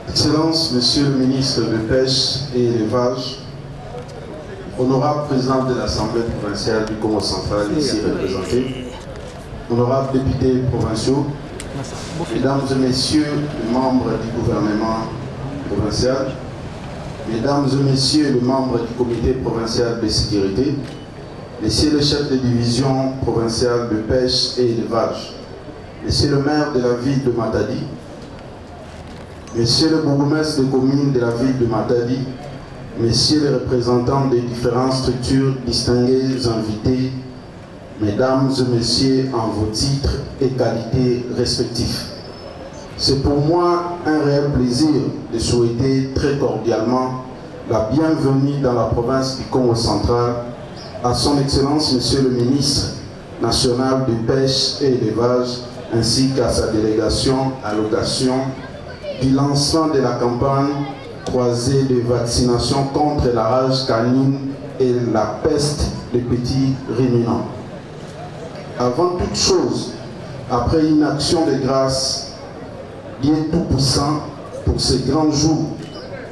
Excellence, Monsieur le ministre de Pêche et Élevage, honorable président de l'Assemblée provinciale du Congo central ici représenté, honorables députés provinciaux, mesdames et messieurs les membres du gouvernement provincial, mesdames et messieurs les membres du comité provincial de sécurité, messieurs le chef de division provinciale de pêche et élevage, monsieur le maire de la ville de Matadi, monsieur le bourgmestre de commune de la ville de Matadi, messieurs les représentants des différentes structures distingués invités, mesdames et messieurs en vos titres et qualités respectifs. C'est pour moi un réel plaisir de souhaiter très cordialement la bienvenue dans la province du Congo central à son Excellence Monsieur le ministre national de pêche et élevage ainsi qu'à sa délégation à l'occasion du lancement de la campagne croisée de vaccination contre la rage canine et la peste des petits ruminants. Avant toute chose, après une action de grâce bien tout-puissant pour ces grands jours,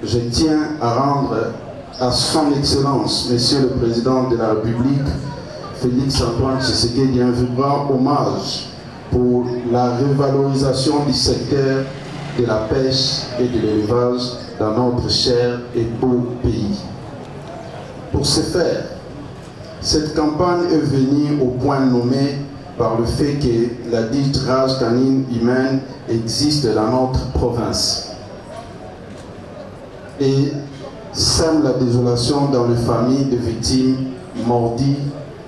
je tiens à rendre à son Excellence, Monsieur le Président de la République, Félix Antoine Tshisekedi, un vibrant hommage pour la revalorisation du secteur de la pêche et de l'élevage dans notre cher et beau pays. Pour ce faire, cette campagne est venue au point nommé par le fait que la dite rage canine humaine existe dans notre province et sème la désolation dans les familles de victimes mordies,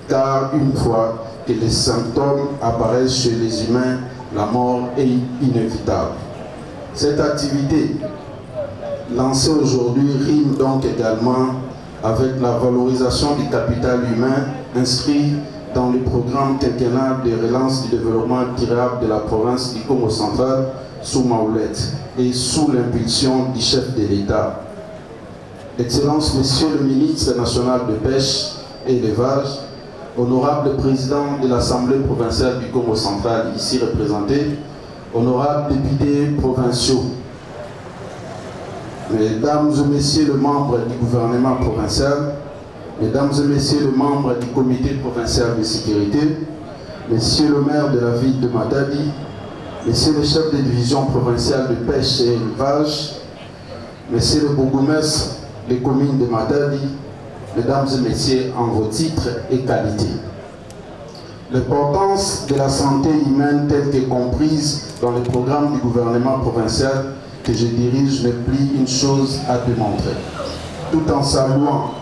car une fois que les symptômes apparaissent chez les humains, la mort est inévitable. Cette activité lancée aujourd'hui rime donc également avec la valorisation du capital humain inscrit dans le programme quinquennal de relance du développement durable de la province du Congo central sous ma houlette et sous l'impulsion du chef de l'État. Excellence, Monsieur le ministre national de pêche et élevage, honorable président de l'Assemblée provinciale du Congo central ici représenté, honorables députés provinciaux, mesdames et messieurs les membres du gouvernement provincial, mesdames et messieurs les membres du comité provincial de sécurité, monsieur le maire de la ville de Matadi, monsieur le chef de division provinciale de pêche et élevage, monsieur le bourgmestre des communes de Matadi, mesdames et messieurs en vos titres et qualités. L'importance de la santé humaine telle que comprise dans le programme du gouvernement provincial que je dirige n'est plus une chose à démontrer. Tout en saluant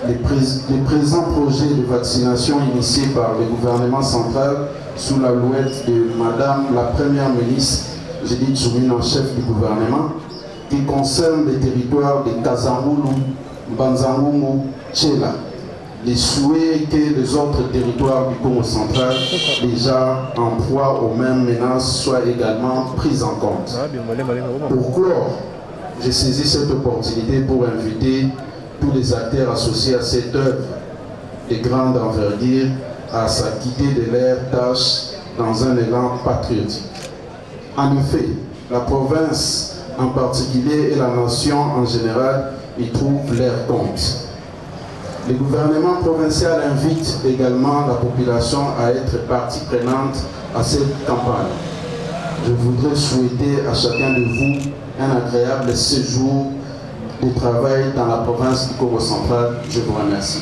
les présents projets de vaccination initiés par le gouvernement central sous la houlette de Madame la Première ministre Judith Suminwa, en chef du gouvernement, qui concerne les territoires de Kazangulu, Mbanzangumu, Tchela. Les souhaits que les autres territoires du Congo central, déjà en proie aux mêmes menaces, soient également pris en compte. Pour clore, j'ai saisi cette opportunité pour inviter tous les acteurs associés à cette œuvre de grande envergure à s'acquitter de leurs tâches dans un élan patriotique. En effet, la province en particulier et la nation en général y trouvent leur compte. Le gouvernement provincial invite également la population à être partie prenante à cette campagne. Je voudrais souhaiter à chacun de vous un agréable séjour de travail dans la province du Congo central. Je vous remercie.